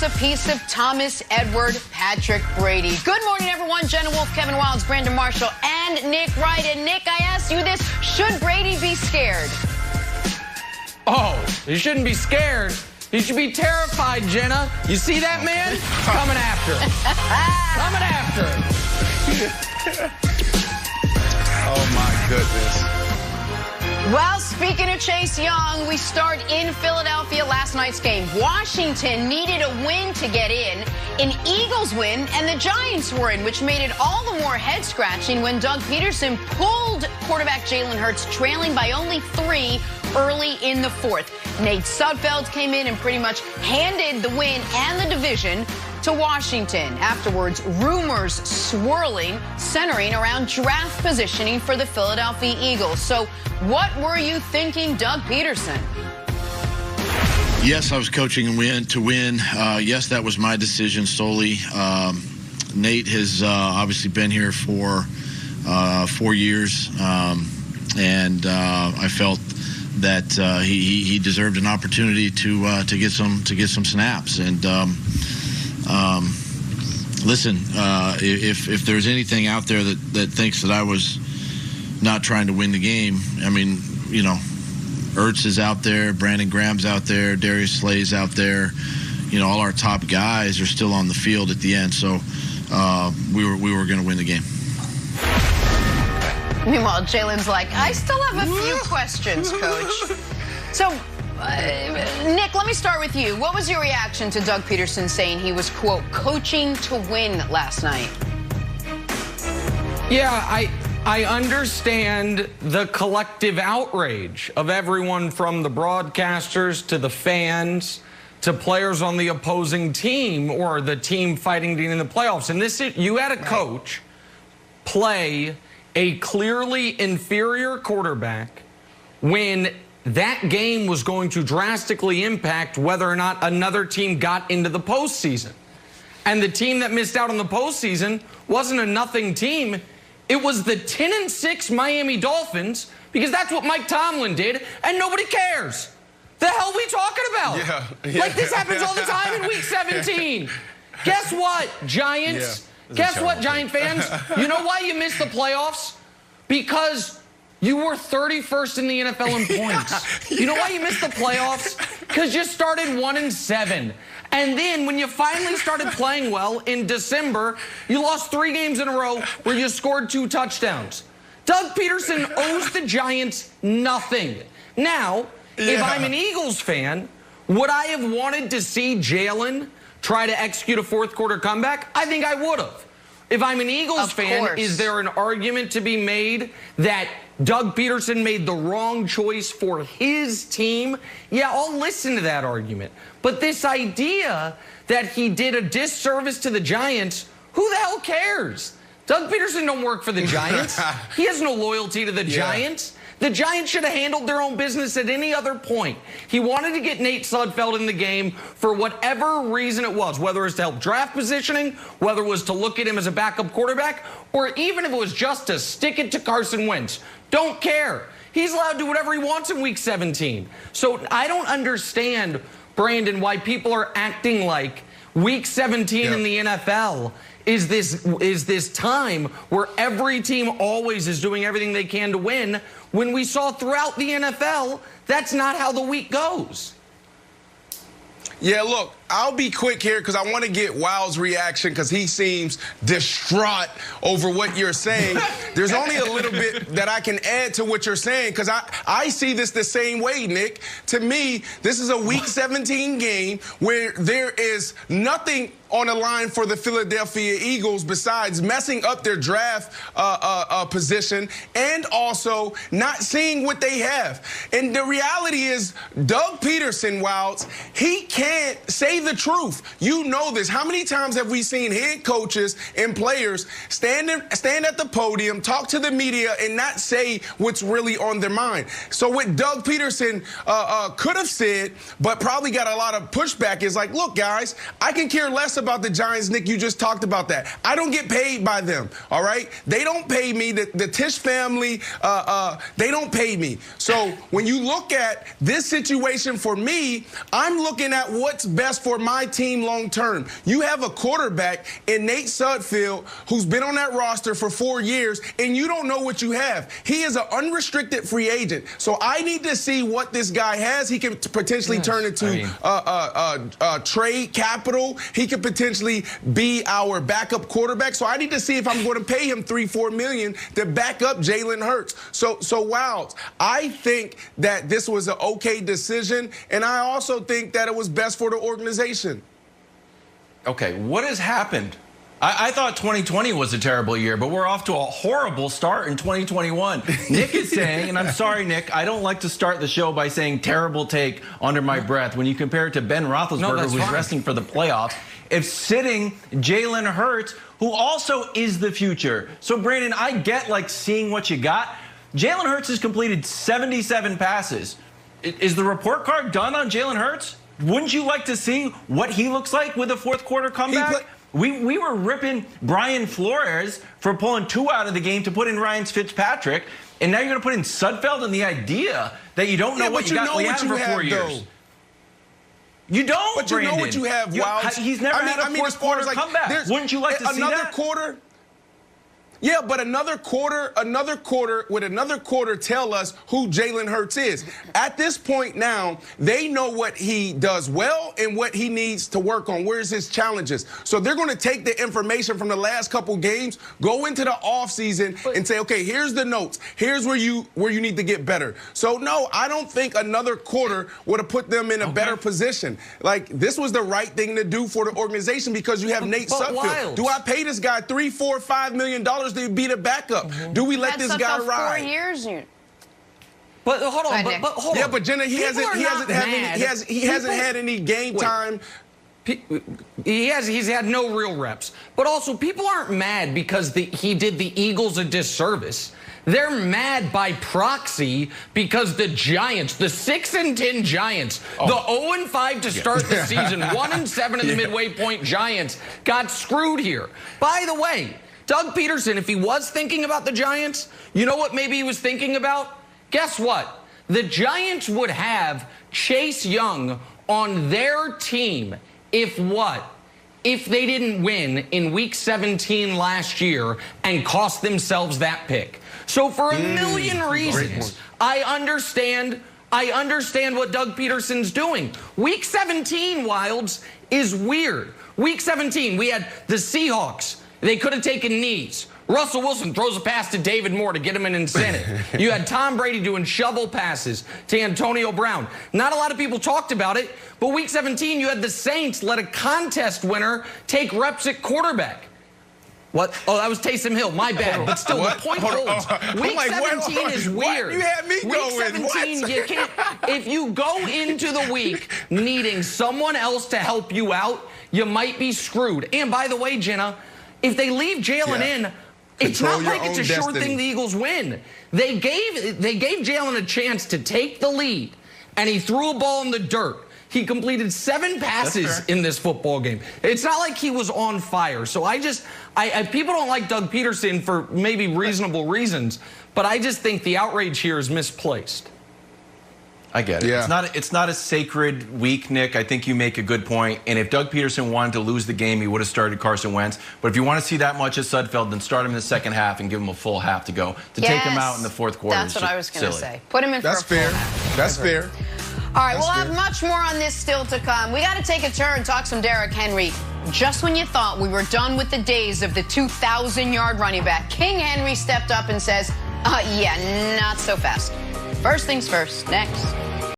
a piece of Thomas Edward Patrick Brady. Good morning, everyone. Jenna Wolf, Kevin Wildes, Brandon Marshall, and Nick Wright. And Nick, I asked you this. Should Brady be scared? Oh, he shouldn't be scared. He should be terrified, Jenna. You see that man? Coming after him. Coming after him. Oh, my goodness. Well, speaking of Chase Young, we start in Philadelphia. Last night's game. Washington needed a win to get in. An Eagles win, and the Giants were in, which made it all the more head-scratching when Doug Pederson pulled quarterback Jalen Hurts, trailing by only 3 early in the fourth. Nate Sudfeld came in and pretty much handed the win and the division to Washington. Afterwards, rumors swirling, centering around draft positioning for the Philadelphia Eagles. So what were you thinking, Doug Pederson? Yes, I was coaching to win. Yes, that was my decision solely. Nate has obviously been here for 4 years, and I felt that he deserved an opportunity to get some snaps. And listen, if there's anything out there that thinks that I was not trying to win the game, I mean, you know, Ertz is out there, Brandon Graham's out there, Darius Slay's out there. You know, all our top guys are still on the field at the end. So we were going to win the game. Meanwhile, Jalen's like, I still have a few questions, Coach. So, Nick, let me start with you. What was your reaction to Doug Pederson saying he was, quote, coaching to win last night? Yeah, I understand the collective outrage of everyone from the broadcasters to the fans to players on the opposing team or the team fighting to get in the playoffs. And this, you had a coach play a clearly inferior quarterback when that game was going to drastically impact whether or not another team got into the postseason. And the team that missed out on the postseason wasn't a nothing team. It was the 10-6 Miami Dolphins, because that's what Mike Tomlin did, and nobody cares. The hell are we talking about? Yeah. Like, this happens all the time in Week 17. Guess what, Giants? Yeah. Guess what, Giant fans? You know why you missed the playoffs? Because you were 31st in the NFL in points. You know why you missed the playoffs? Because you started 1-7. And then when you finally started playing well in December, you lost 3 games in a row where you scored 2 touchdowns. Doug Pederson owes the Giants nothing. Now, if I'm an Eagles fan, would I have wanted to see Jalen try to execute a fourth-quarter comeback? I think I would have. If I'm an Eagles fan, is there an argument to be made that Doug Pederson made the wrong choice for his team? Yeah, I'll listen to that argument. But this idea that he did a disservice to the Giants, who the hell cares? Doug Pederson don't work for the Giants. He has no loyalty to the Giants. The Giants should have handled their own business at any other point. He wanted to get Nate Sudfeld in the game for whatever reason it was, whether it was to help draft positioning, whether it was to look at him as a backup quarterback, or even if it was just to stick it to Carson Wentz. Don't care. He's allowed to do whatever he wants in Week 17. So I don't understand, Brandon, why people are acting like Week 17 in the NFL is this time where every team always is doing everything they can to win, when we saw throughout the NFL, that's not how the week goes. Yeah, look, I'll be quick here because I want to get Wild's reaction because he seems distraught over what you're saying. There's only a little bit that I can add to what you're saying because I see this the same way, Nick. To me, this is a Week 17 game where there is nothing on the line for the Philadelphia Eagles besides messing up their draft position and also not seeing what they have. And the reality is Doug Pederson, Wilds, he can't say the truth. You know this. How many times have we seen head coaches and players stand at the podium, talk to the media, and not say what's really on their mind? So what Doug Pederson could have said, but probably got a lot of pushback, is like, look, guys, I can care less about the Giants. Nick, you just talked about that. I don't get paid by them, all right? They don't pay me. The Tisch family, they don't pay me. So when you look at this situation for me, I'm looking at what's best for my team long term. You have a quarterback in Nate Sudfeld who's been on that roster for 4 years, and you don't know what you have. He is an unrestricted free agent. So I need to see what this guy has. He can potentially turn into trade capital. He could potentially be our backup quarterback. So I need to see if I'm going to pay him $3-4 million to back up Jalen Hurts. So Wilds, I think that this was an okay decision, and I also think that it was best for the organization. Okay, what has happened? I thought 2020 was a terrible year, but we're off to a horrible start in 2021. Nick is saying, and I'm sorry, Nick, I don't like to start the show by saying terrible take under my breath. When you compare it to Ben Roethlisberger, who's resting for the playoffs, if sitting Jalen Hurts, who also is the future. So, Brandon, I get like seeing what you got. Jalen Hurts has completed 77 passes. Is the report card done on Jalen Hurts? Wouldn't you like to see what he looks like with a fourth quarter comeback? We were ripping Brian Flores for pulling 2 out of the game to put in Ryan Fitzpatrick, and now you're going to put in Sudfeld, and the idea that you don't know what you got for 4 years. You don't, but you know what you have, Wilds. He's never had a fourth quarter comeback. Wouldn't you like to see that? Another quarter? Yeah, but another quarter tell us who Jalen Hurts is. At this point now, they know what he does well and what he needs to work on. Where's his challenges? So they're going to take the information from the last couple games, go into the offseason, and say, okay, here's the notes. Here's where you need to get better. So, no, I don't think another quarter would have put them in a better position. Like, this was the right thing to do for the organization because you have Nate Sudfeld. Do I pay this guy $3, $4, $5 million to be the backup? Do we let this guy ride? 4 years. But hold on, but hold on. Yeah, but Jenna, he hasn't had any game time. He's had no real reps. But also, people aren't mad because he did the Eagles a disservice. They're mad by proxy because the Giants, the 6-10 Giants, the 0-5 to start the season, 1-7 in the midway point Giants got screwed here. By the way, Doug Pederson, if he was thinking about the Giants, you know what maybe he was thinking about? Guess what? The Giants would have Chase Young on their team if what? If they didn't win in Week 17 last year and cost themselves that pick. So for a million reasons, I understand what Doug Pederson's doing. Week 17, Wilds, is weird. Week 17, we had the Seahawks. They could have taken knees. Russell Wilson throws a pass to David Moore to get him an incentive. You had Tom Brady doing shovel passes to Antonio Brown. Not a lot of people talked about it, but Week 17, you had the Saints let a contest winner take reps at quarterback. What? Oh, that was Taysom Hill. My bad. But still, the point holds. Week 17 is weird. You had me going. Week 17, you can't. If you go into the week needing someone else to help you out, you might be screwed. And by the way, Jenna, if they leave Jalen in, it's not like it's a sure thing the Eagles win. They gave Jalen a chance to take the lead, and he threw a ball in the dirt. He completed 7 passes in this football game. It's not like he was on fire. So people don't like Doug Pederson for maybe reasonable reasons, but I just think the outrage here is misplaced. I get it. Yeah. It's not a sacred week, Nick. I think you make a good point. And if Doug Pederson wanted to lose the game, he would have started Carson Wentz. But if you want to see that much of Sudfeld, then start him in the second half and give him a full half to go. To take him out in the fourth quarter That's what I was going to say. Put him in for a full half. That's fair. All right, we'll have much more on this still to come. We got to take a turn, talk some Derrick Henry. Just when you thought we were done with the days of the 2,000-yard running back, King Henry stepped up and says, yeah, not so fast. First things first, next.